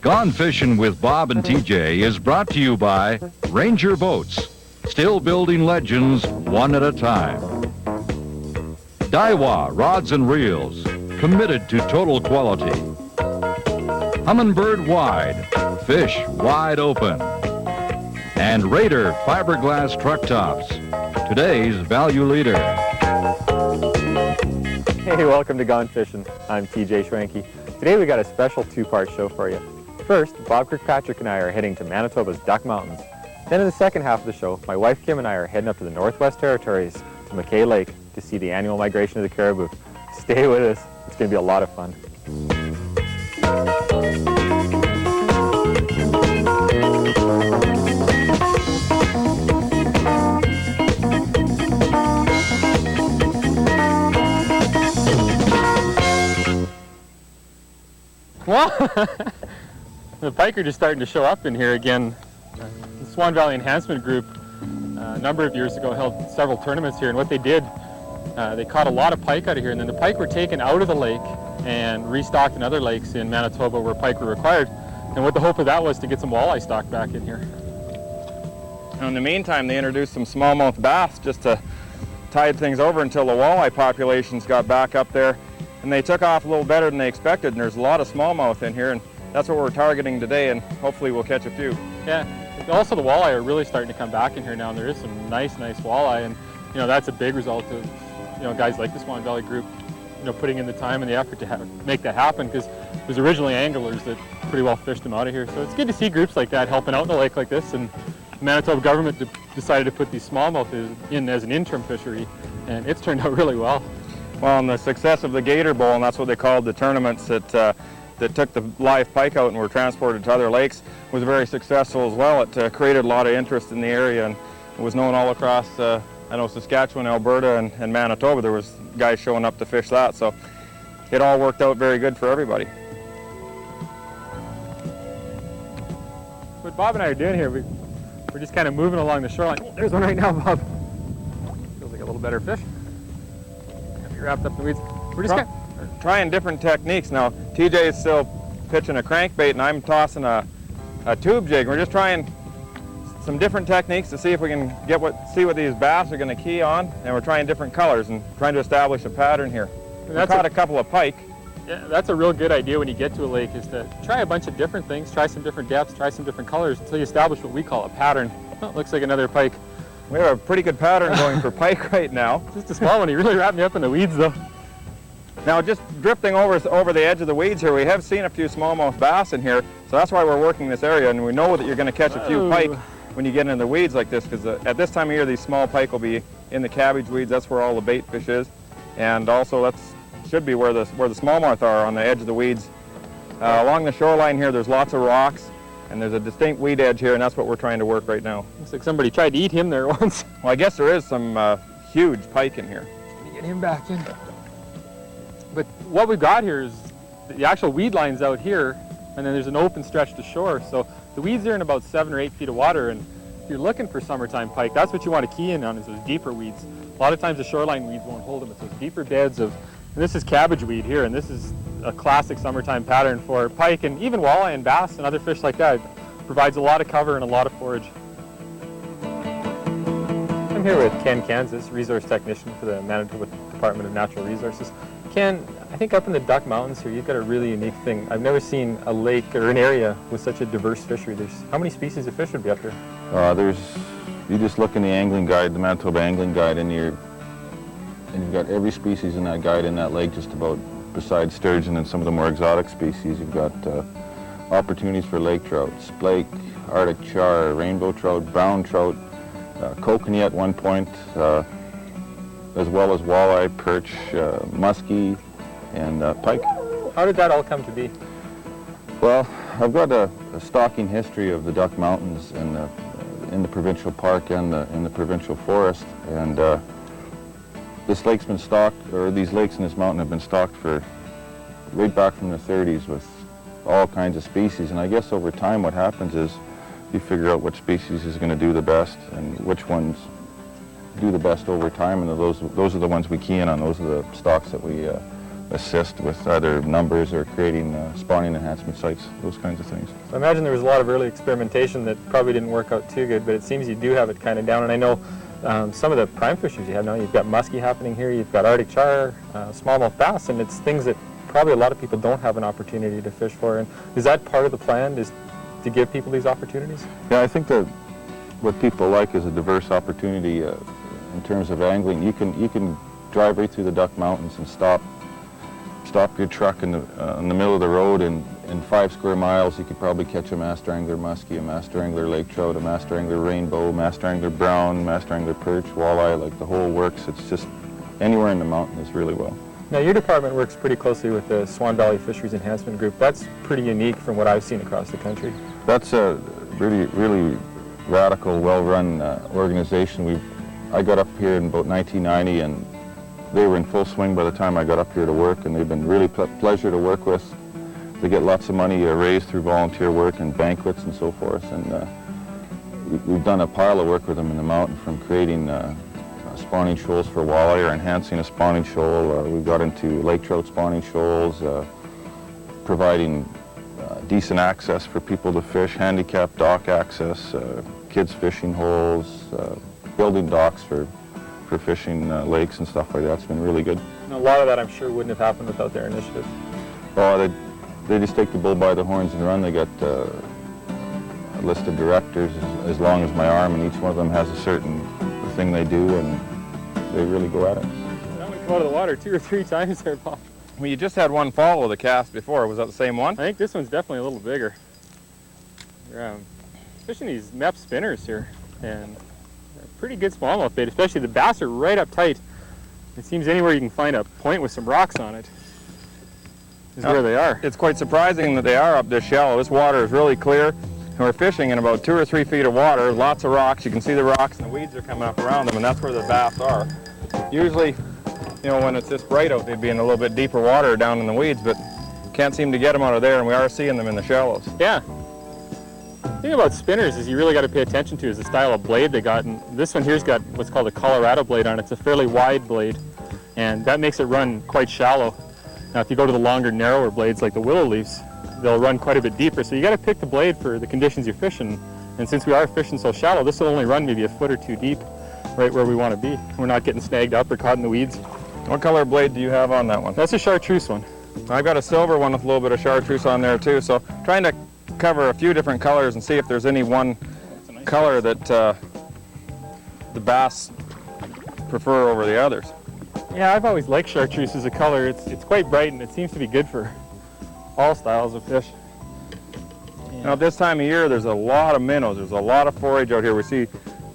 Gone Fishing with Bob and TJ is brought to you by Ranger Boats, still building legends one at a time. Daiwa Rods and Reels, committed to total quality. Humminbird Wide, fish wide open. And Raider Fiberglass Truck Tops, today's value leader. Hey, welcome to Gone Fishing. I'm TJ Schwenke. Today we got a special two-part show for you. First, Bob Kirkpatrick and I are heading to Manitoba's Duck Mountains. Then in the second half of the show, my wife Kim and I are heading up to the Northwest Territories to McKay Lake to see the annual migration of the caribou. Stay with us. It's going to be a lot of fun. Well, the pike are just starting to show up in here again. The Swan Valley Enhancement Group a number of years ago held several tournaments here, and what they did, they caught a lot of pike out of here, and then the pike were taken out of the lake and restocked in other lakes in Manitoba where pike were required. And what the hope of that was to get some walleye stock back in here. In the meantime, they introduced some smallmouth bass just to tide things over until the walleye populations got back up there, and they took off a little better than they expected, and there's a lot of smallmouth in here, and that's what we're targeting today, and hopefully we'll catch a few. Yeah, also the walleye are really starting to come back in here now, and there is some nice walleye, and that's a big result of guys like the Swan Valley Group putting in the time and the effort to make that happen, because it was originally anglers that pretty well fished them out of here. So it's good to see groups like that helping out in a lake like this, and the Manitoba government decided to put these smallmouth in as an interim fishery, and it's turned out really well. Well, and the success of the Gator Bowl, and that's what they called the tournaments that took the live pike out and were transported to other lakes, was very successful as well. It created a lot of interest in the area, and it was known all across I know Saskatchewan, Alberta, and Manitoba. There was guys showing up to fish that, so it all worked out very good for everybody. What Bob and I are doing here, we're just kind of moving along the shoreline. Oh, there's one right now, Bob. Feels like a little better fish. Got me wrapped up in the weeds. We're just trying different techniques now. TJ is still pitching a crankbait, and I'm tossing a tube jig. We're just trying some different techniques to see if we can see what these bass are going to key on, and we're trying different colors and trying to establish a pattern here. We caught a couple of pike. Yeah, that's a real good idea when you get to a lake, is to try a bunch of different things, try some different depths, try some different colors until you establish what we call a pattern. Oh, it looks like another pike. We have a pretty good pattern going for pike right now. Just a small one. He really wrapped me up in the weeds though. Now, just drifting over the edge of the weeds here, we have seen a few smallmouth bass in here, so that's why we're working this area, and we know that you're going to catch a few pike when you get into the weeds like this, because at this time of year, these small pike will be in the cabbage weeds. That's where all the bait fish is, and also that should be where the smallmouth are, on the edge of the weeds. Along the shoreline here, there's lots of rocks, and there's a distinct weed edge here, and that's what we're trying to work right now. Looks like somebody tried to eat him there once. Well, I guess there is some huge pike in here. Let me get him back in. But what we've got here is the actual weed line's out here, and then there's an open stretch to shore. So the weeds are in about 7 or 8 feet of water, and if you're looking for summertime pike, that's what you want to key in on, is those deeper weeds. A lot of times the shoreline weeds won't hold them. It's those deeper beds of, and this is cabbage weed here, and this is a classic summertime pattern for pike, and even walleye and bass and other fish like that. It provides a lot of cover and a lot of forage. I'm here with Ken Kansas, resource technician for the Manitoba Department of Natural Resources. Ken, I think up in the Duck Mountains here, you've got a really unique thing. I've never seen a lake or an area with such a diverse fishery. How many species of fish would be up here? You just look in the angling guide, the Manitoba Angling Guide, and you've got every species in that guide in that lake just about, besides sturgeon and some of the more exotic species. You've got opportunities for lake trout, splake, Arctic char, rainbow trout, brown trout, kokanee at one point, as well as walleye, perch, muskie, and pike. How did that all come to be? Well, I've got a stalking history of the Duck Mountains and in the provincial park and in the provincial forest, and this lake's been stocked, or these lakes in this mountain have been stocked for right back from the 30s with all kinds of species. And I guess over time what happens is you figure out which species is going to do the best and which ones do the best over time, and those are the ones we key in on. Those are the stocks that we assist with either numbers or creating spawning enhancement sites, those kinds of things. I imagine there was a lot of early experimentation that probably didn't work out too good, but it seems you do have it kind of down. And I know some of the prime fisheries you have now, you've got muskie happening here, you've got Arctic char, smallmouth bass, and it's things that probably a lot of people don't have an opportunity to fish for. And is that part of the plan, is to give people these opportunities? Yeah, I think that what people like is a diverse opportunity in terms of angling. You can drive right through the Duck Mountains and stop your truck in the middle of the road, and in 5 square miles you could probably catch a master angler muskie, a master angler lake trout, a master angler rainbow, master angler brown, master angler perch, walleye, like the whole works. It's just anywhere in the mountain is really well. Now your department works pretty closely with the Swan Valley Fisheries Enhancement Group. That's pretty unique from what I've seen across the country. That's a really radical, well-run organization. I got up here in about 1990, and they were in full swing by the time I got up here to work, and they've been really pleasure to work with. They get lots of money raised through volunteer work and banquets and so forth, and we've done a pile of work with them in the mountain, from creating spawning shoals for walleye or enhancing a spawning shoal. We've got into lake trout spawning shoals, providing decent access for people to fish, handicapped dock access, kids fishing holes, building docks for fishing lakes and stuff like that. It's been really good. And a lot of that I'm sure wouldn't have happened without their initiative. Oh, they just take the bull by the horns and run. They got a list of directors as long as my arm, and each one of them has a certain thing they do, and they really go at it. That one came out of the water 2 or 3 times there, Bob. Well, you just had one follow the cast before. Was that the same one? I think this one's definitely a little bigger. You're fishing these MEP spinners here, and pretty good smallmouth bait, especially the bass are right up tight. It seems anywhere you can find a point with some rocks on it is where they are. It's quite surprising that they are up this shallow. This water is really clear, and we're fishing in about 2 or 3 feet of water, lots of rocks. You can see the rocks and the weeds are coming up around them, and that's where the bass are. Usually, you know, when it's this bright out, they'd be in a little bit deeper water down in the weeds, but can't seem to get them out of there, and we are seeing them in the shallows. Yeah. The thing about spinners is you really got to pay attention to is the style of blade they got, and this one here's got what's called a Colorado blade on it. It's a fairly wide blade, and that makes it run quite shallow. Now if you go to the longer, narrower blades like the willow leaves, they'll run quite a bit deeper, so you got to pick the blade for the conditions you're fishing. And since we are fishing so shallow, this will only run maybe a foot or 2 deep, right where we want to be. We're not getting snagged up or caught in the weeds. What color blade do you have on that one? That's a chartreuse one. I've got a silver one with a little bit of chartreuse on there too, so trying to cover a few different colors and see if there's any one color that the bass prefer over the others. Yeah, I've always liked chartreuse as a color. It's quite bright, and it seems to be good for all styles of fish. You know, this time of year there's a lot of minnows. There's a lot of forage out here. We see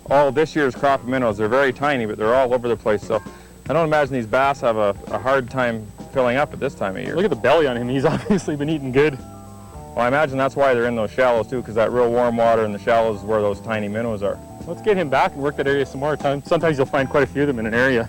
all this year's crop of minnows. They're very tiny, but they're all over the place. So I don't imagine these bass have a hard time filling up at this time of year. Look at the belly on him. He's obviously been eating good. Well, I imagine that's why they're in those shallows too, because that real warm water in the shallows is where those tiny minnows are. Let's get him back and work that area some more. Sometimes you'll find quite a few of them in an area.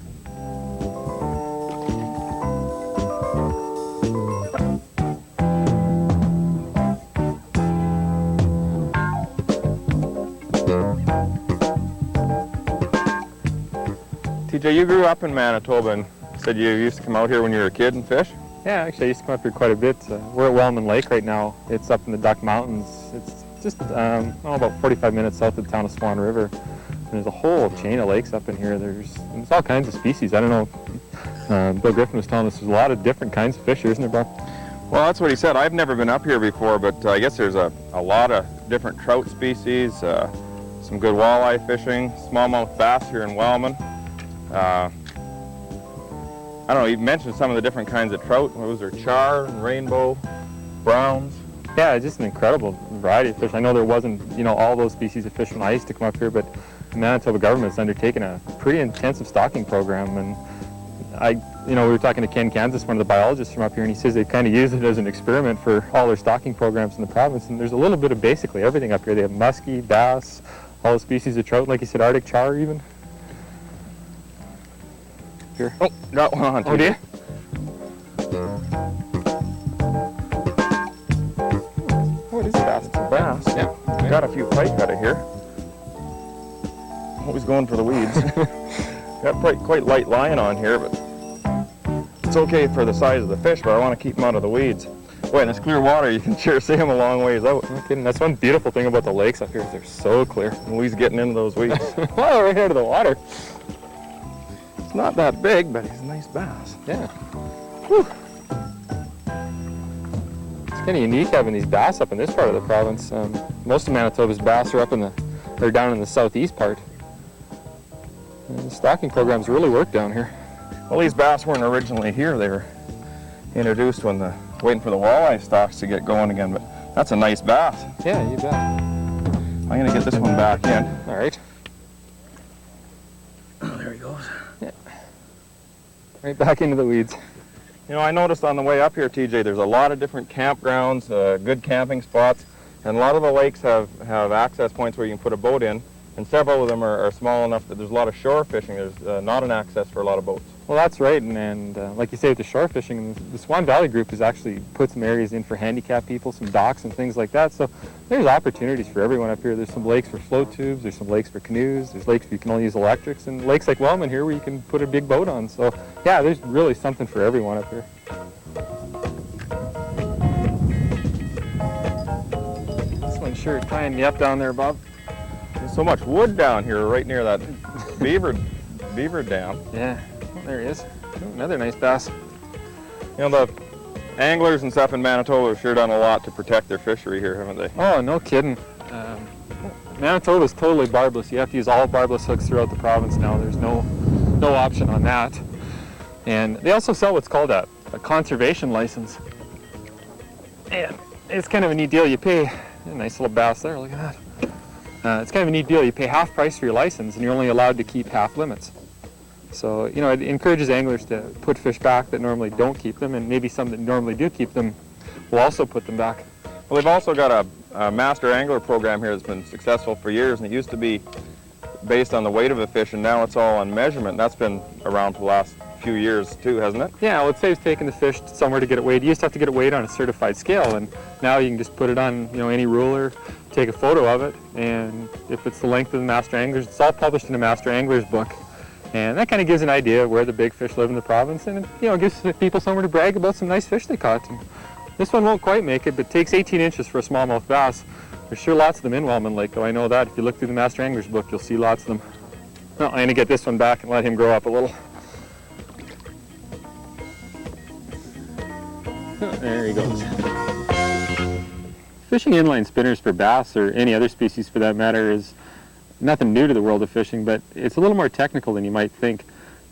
TJ, you grew up in Manitoba and said you used to come out here when you were a kid and fish? Yeah, actually I used to come up here quite a bit. We're at Wellman Lake right now. It's up in the Duck Mountains. It's just about 45 minutes south of the town of Swan River. And there's a whole chain of lakes up in here. There's all kinds of species. I don't know. Bill Griffin was telling us there's a lot of different kinds of fish here, isn't there, Bob? Well, that's what he said. I've never been up here before, but I guess there's a lot of different trout species, some good walleye fishing, smallmouth bass here in Wellman. I don't know, you mentioned some of the different kinds of trout. What was there, char and rainbow, browns? Yeah, just an incredible variety of fish. I know there wasn't, all those species of fish when I used to come up here, but the Manitoba government's undertaken a pretty intensive stocking program, and we were talking to Ken Kansas, one of the biologists from up here, and he says they kind of use it as an experiment for all their stocking programs in the province, and there's a little bit of basically everything up here. They have muskie, bass, all the species of trout, like you said, Arctic char even. Here. Oh, got one on. Oh, do you? What is bass? It's a bass. Yeah. Got a few pike out of here. Always going for the weeds. Got quite light line on here, but it's okay for the size of the fish, but I want to keep them out of the weeds. Boy, in this clear water, you can sure see them a long ways out. No kidding. That's one beautiful thing about the lakes up here, is they're so clear. And he's getting into those weeds. Wow, right out of the water. It's not that big, but he's a nice bass. Yeah. Whew. It's kind of unique having these bass up in this part of the province. Most of Manitoba's bass are down in the southeast part. And the stocking programs really work down here. Well, these bass weren't originally here. They were introduced waiting for the walleye stocks to get going again, but that's a nice bass. Yeah, you bet. I'm gonna get this one back in. All right. Oh, there he goes. Yeah. Right back into the weeds. I noticed on the way up here, TJ, there's a lot of different campgrounds, good camping spots, and a lot of the lakes have access points where you can put a boat in, and several of them are small enough that there's a lot of shore fishing. There's not an access for a lot of boats. Well, that's right, and like you say with the shore fishing, the Swan Valley group has actually put some areas in for handicapped people, some docks and things like that, so there's opportunities for everyone up here. There's some lakes for float tubes, there's some lakes for canoes, there's lakes where you can only use electrics, and lakes like Wellman here where you can put a big boat on. So yeah, there's really something for everyone up here. This one's sure tying me up down there, Bob. There's so much wood down here right near that beaver dam. Yeah. There he is. Oh, another nice bass. The anglers and stuff in Manitoba have sure done a lot to protect their fishery here, haven't they? Oh, no kidding. Manitoba's totally barbless. You have to use all barbless hooks throughout the province now. There's no option on that. And they also sell what's called a conservation license. And it's kind of a neat deal. You pay a nice little bass there. Look at that. It's kind of a neat deal. You pay half price for your license, and you're only allowed to keep half limits. So, it encourages anglers to put fish back that normally don't keep them, and maybe some that normally do keep them will also put them back. Well, they've also got a master angler program here that's been successful for years, and it used to be based on the weight of a fish, and now it's all on measurement. That's been around for the last few years too, hasn't it? Yeah, well, it saves taking the fish somewhere to get it weighed. You used to have to get it weighed on a certified scale, and now you can just put it on, any ruler, take a photo of it, and if it's the length of the master anglers, it's all published in a master angler's book. And that kind of gives an idea of where the big fish live in the province, and it gives people somewhere to brag about some nice fish they caught. And this one won't quite make it, but it takes 18 inches for a smallmouth bass. There's sure lots of them in Wellman Lake, though. I know that. If you look through the Master Angler's book, you'll see lots of them. Well, I'm going to get this one back and let him grow up a little. Oh, there he goes. Fishing inline spinners for bass, or any other species for that matter, is nothing new to the world of fishing, but it's a little more technical than you might think.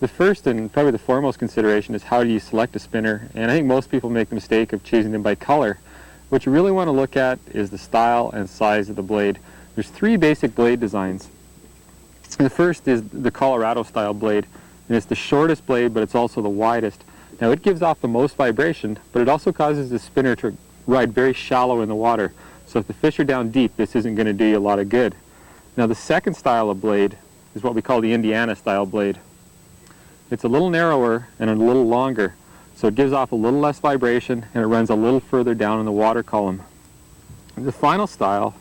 The first and probably the foremost consideration is how do you select a spinner, and I think most people make the mistake of choosing them by color. What you really want to look at is the style and size of the blade. There's three basic blade designs. The first is the Colorado style blade, and it's the shortest blade, but it's also the widest. Now it gives off the most vibration, but it also causes the spinner to ride very shallow in the water. So if the fish are down deep, this isn't going to do you a lot of good. Now the second style of blade is what we call the Indiana style blade. It's a little narrower and a little longer, so it gives off a little less vibration and it runs a little further down in the water column. And the final style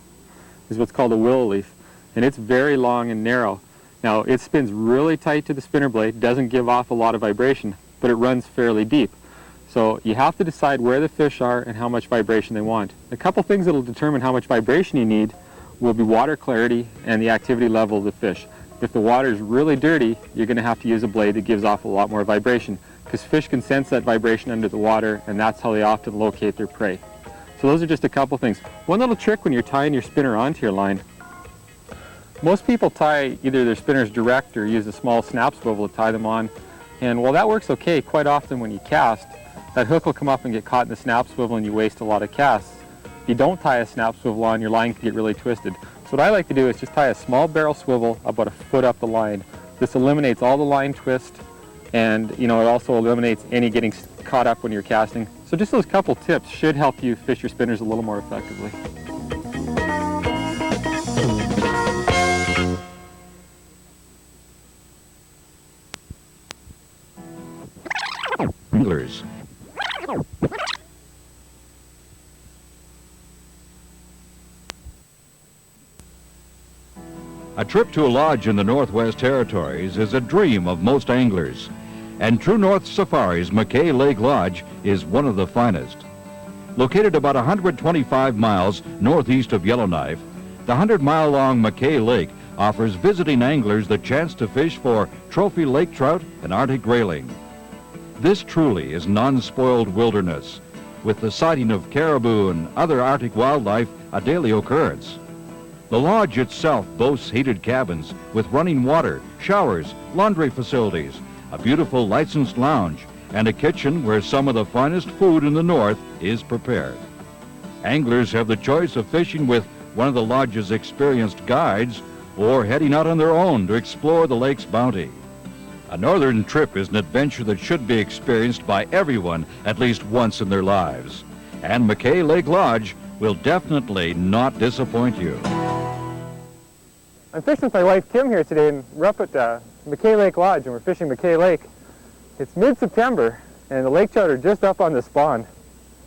is what's called a willow leaf, and it's very long and narrow. Now it spins really tight to the spinner blade, doesn't give off a lot of vibration, but it runs fairly deep. So you have to decide where the fish are and how much vibration they want. A couple things that will determine how much vibration you need will be water clarity and the activity level of the fish. If the water is really dirty, you're going to have to use a blade that gives off a lot more vibration. because fish can sense that vibration under the water, and that's how they often locate their prey. So those are just a couple things. One little trick when you're tying your spinner onto your line, most people tie either their spinners direct or use a small snap swivel to tie them on. And while that works okay, quite often when you cast, that hook will come up and get caught in the snap swivel and you waste a lot of casts. If you don't tie a snap swivel on, your line can get really twisted. So what I like to do is just tie a small barrel swivel about a foot up the line. This eliminates all the line twist, and it also eliminates any getting caught up when you're casting. So just those couple tips should help you fish your spinners a little more effectively. Anglers. A trip to a lodge in the Northwest Territories is a dream of most anglers, and True North Safari's McKay Lake Lodge is one of the finest. Located about 125 miles northeast of Yellowknife, the 100-mile-long McKay Lake offers visiting anglers the chance to fish for trophy lake trout and Arctic grayling. This truly is non-spoiled wilderness, with the sighting of caribou and other Arctic wildlife a daily occurrence. The lodge itself boasts heated cabins with running water, showers, laundry facilities, a beautiful licensed lounge, and a kitchen where some of the finest food in the north is prepared. Anglers have the choice of fishing with one of the lodge's experienced guides or heading out on their own to explore the lake's bounty. A northern trip is an adventure that should be experienced by everyone at least once in their lives. And McKay Lake Lodge will definitely not disappoint you. I'm fishing with my wife Kim here today, and we're up at McKay Lake Lodge, and we're fishing McKay Lake. It's mid-September, and the lake trout are just up on the spawn.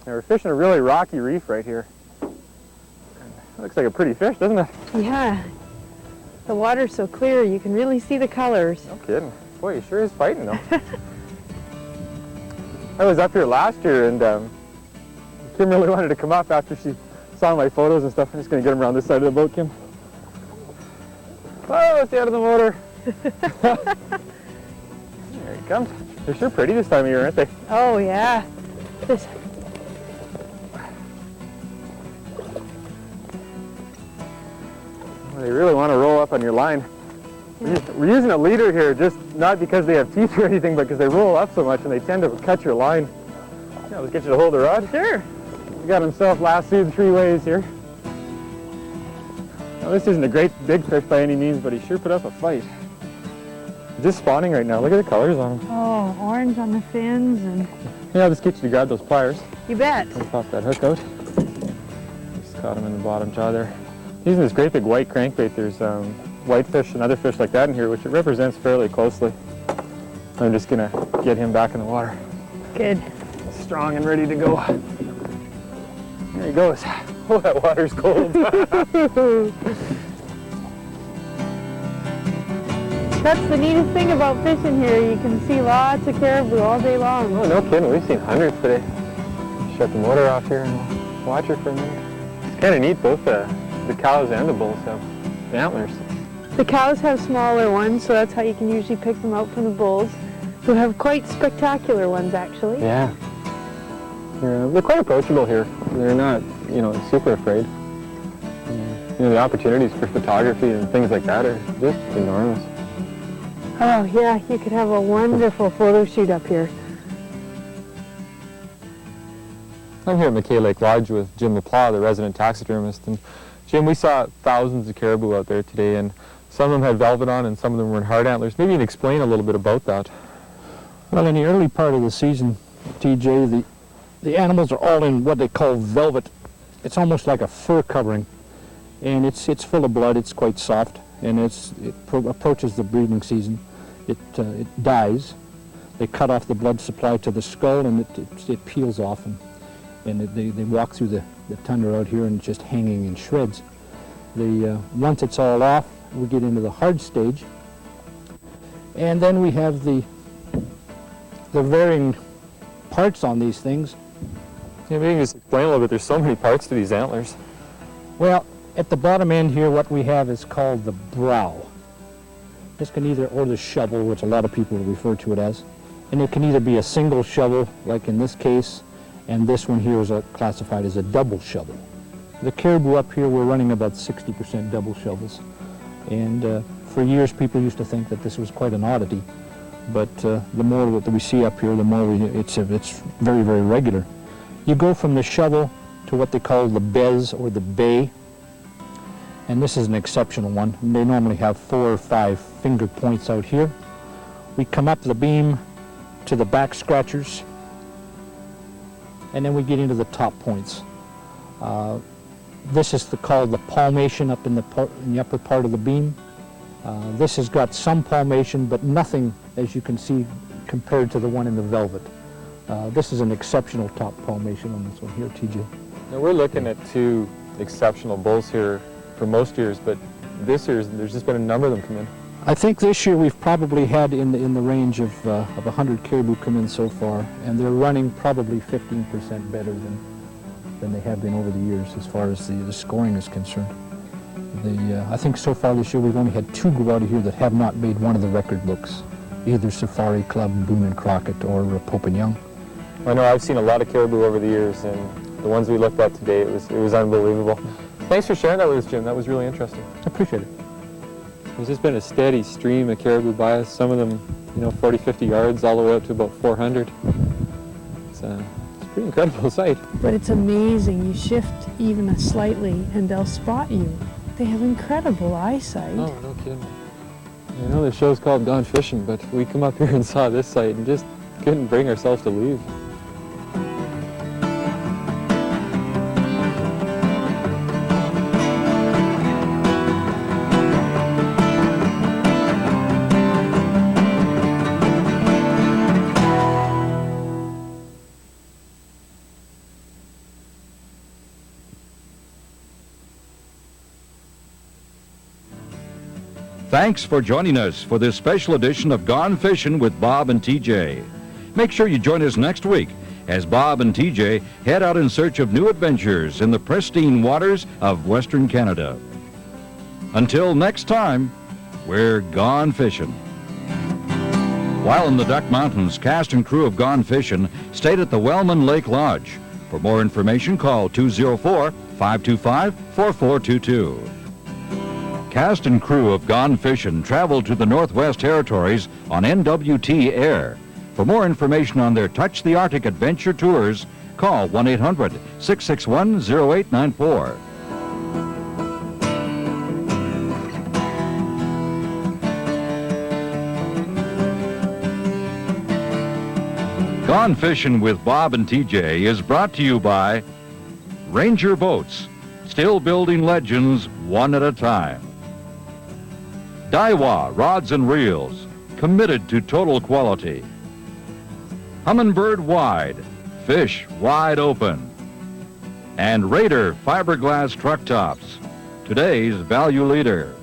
And we're fishing a really rocky reef right here. And it looks like a pretty fish, doesn't it? Yeah. The water's so clear, you can really see the colors. No kidding. Boy, he sure is fighting, though. I was up here last year, and Kim really wanted to come up after she saw my photos and stuff. I'm just going to get him around this side of the boat, Kim. Oh, it's out of the motor. There he comes. They're sure pretty this time of year, aren't they? Oh, yeah. This. Well, they really want to roll up on your line. We're using a leader here, just not because they have teeth or anything, but because they roll up so much and they tend to cut your line. Yeah, let's get you to hold the rod. Sure. He got himself lassoed 3 ways here. Now, this isn't a great big fish by any means, but he sure put up a fight. He's just spawning right now. Look at the colors on him. Oh, orange on the fins and... Yeah, I'll just get you to grab those pliers. You bet. I'll pop that hook out. Just caught him in the bottom jaw there. Using this great big white crankbait, there's whitefish and other fish like that in here, which it represents fairly closely. I'm just gonna get him back in the water. Good. Strong and ready to go. There he goes. Oh, that water's cold. That's the neatest thing about fishing here. You can see lots of caribou all day long. Oh, no kidding. We've seen hundreds today. Shut the motor off here and watch her for a minute. It's kind of neat. Both the cows and the bulls have antlers. The cows have smaller ones, so that's how you can usually pick them out from the bulls, who have quite spectacular ones, actually. Yeah. They're quite approachable here. They're not, super afraid. The opportunities for photography and things like that are just enormous. Oh, yeah, you could have a wonderful photo shoot up here. I'm here at McKay Lake Lodge with Jim LaPlaw, the resident taxidermist. And Jim, we saw thousands of caribou out there today, and some of them had velvet on and some of them were in hard antlers. Maybe you can explain a little bit about that. Well, in the early part of the season, TJ, the animals are all in what they call velvet. It's almost like a fur covering, and it's full of blood. It's quite soft, and it approaches the breeding season. It dies. They cut off the blood supply to the skull, and it peels off, and they walk through the tundra out here, and it's just hanging in shreds. Once it's all off, we get into the hard stage, and then we have the varying parts on these things. Yeah, maybe you can just explain a little bit. There's so many parts to these antlers. Well, at the bottom end here, what we have is called the brow. This can or the shovel, which a lot of people refer to it as. And it can either be a single shovel, like in this case, and this one here is classified as a double shovel. The caribou up here, we're running about 60% double shovels. And for years, people used to think that this was quite an oddity. But the more that we see up here, the more it's very, very regular. You go from the shovel to what they call the bez or the bay. And this is an exceptional one. They normally have 4 or 5 finger points out here. We come up the beam to the back scratchers, and then we get into the top points. This is called the palmation up in the upper part of the beam. This has got some palmation, but nothing, as you can see, compared to the one in the velvet. This is an exceptional top palmation on this one here, TJ. Now we're looking at 2 exceptional bulls here for most years, but this year there's just been a number of them come in. I think this year we've probably had in the range of 100 caribou come in so far, and they're running probably 15% better than they have been over the years as far as the scoring is concerned. I think so far this year we've only had 2 go out of here that have not made one of the record books, either Safari Club, Boone and Crockett, or Pope and Young. I know I've seen a lot of caribou over the years, and the ones we looked at today, it was unbelievable. Thanks for sharing that with us, Jim. That was really interesting. I appreciate it. There's just been a steady stream of caribou by us, some of them, 40, 50 yards, all the way up to about 400. It's a pretty incredible sight. But it's amazing. You shift even slightly and they'll spot you. They have incredible eyesight. Oh, no kidding. I know the show's called Gone Fishing, but we come up here and saw this sight and just couldn't bring ourselves to leave. Thanks for joining us for this special edition of Gone Fishing with Bob and TJ. Make sure you join us next week as Bob and TJ head out in search of new adventures in the pristine waters of Western Canada. Until next time, we're gone fishing. While in the Duck Mountains, cast and crew of Gone Fishing stayed at the Wellman Lake Lodge. For more information, call 204-525-4422. Cast and crew of Gone Fishing traveled to the Northwest Territories on NWT Air. For more information on their Touch the Arctic adventure tours, call 1-800-661-0894. Gone Fishing with Bob and TJ is brought to you by Ranger Boats, still building legends one at a time. Daiwa Rods and Reels, committed to total quality. Humminbird Wide, fish wide open. And Raider Fiberglass Truck Tops, today's value leader.